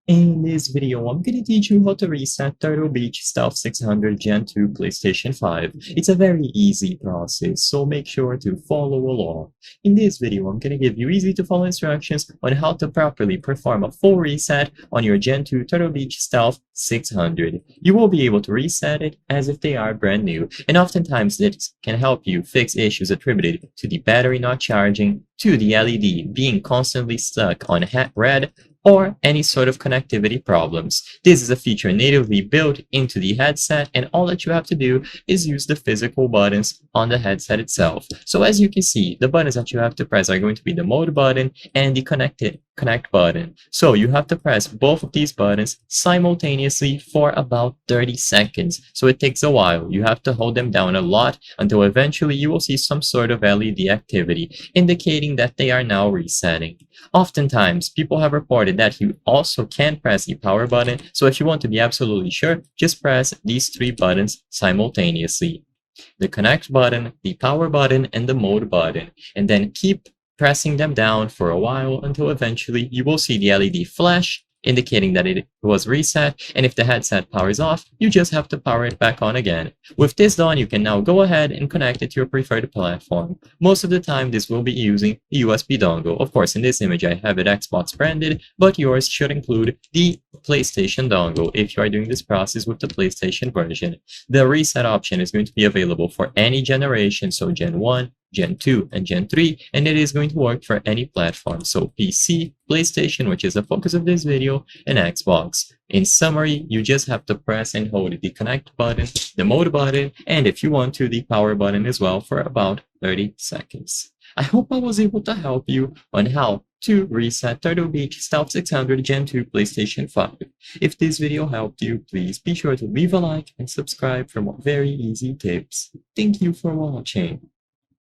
In this video, I'm going to teach you how to reset Turtle Beach Stealth 600 Gen 2 PlayStation 5. It's a very easy process, so make sure to follow along. In this video, I'm going to give you easy to follow instructions on how to properly perform a full reset on your Gen 2 Turtle Beach Stealth 600. You will be able to reset it as if they are brand new, and oftentimes this can help you fix issues attributed to the battery not charging, to the LED being constantly stuck on red, or any sort of connectivity problems. This is a feature natively built into the headset, and all that you have to do is use the physical buttons on the headset itself. So as you can see, the buttons that you have to press are going to be the mode button and the connect button. So you have to press both of these buttons simultaneously for about 30 seconds. So it takes a while. You have to hold them down a lot until eventually you will see some sort of LED activity indicating that they are now resetting. Oftentimes, people have reported that you also can press the power button, so if you want to be absolutely sure, just press these three buttons simultaneously. The connect button, the power button, and the mode button, and then keep pressing them down for a while until eventually you will see the LED flash, indicating that it was reset, and if the headset powers off, you just have to power it back on again. With this done, you can now go ahead and connect it to your preferred platform. Most of the time, this will be using a USB dongle. Of course, in this image, I have it Xbox branded, but yours should include the PlayStation dongle if you are doing this process with the PlayStation version. The reset option is going to be available for any generation, so Gen 1, Gen 2, and Gen 3, and it is going to work for any platform, so PC, PlayStation, which is the focus of this video, and Xbox. In summary, you just have to press and hold the connect button, the mode button, and if you want to, the power button as well for about 30 seconds. I hope I was able to help you on how to reset Turtle Beach Stealth 600 Gen 2 PlayStation 5. If this video helped you, please be sure to leave a like and subscribe for more very easy tips. Thank you for watching.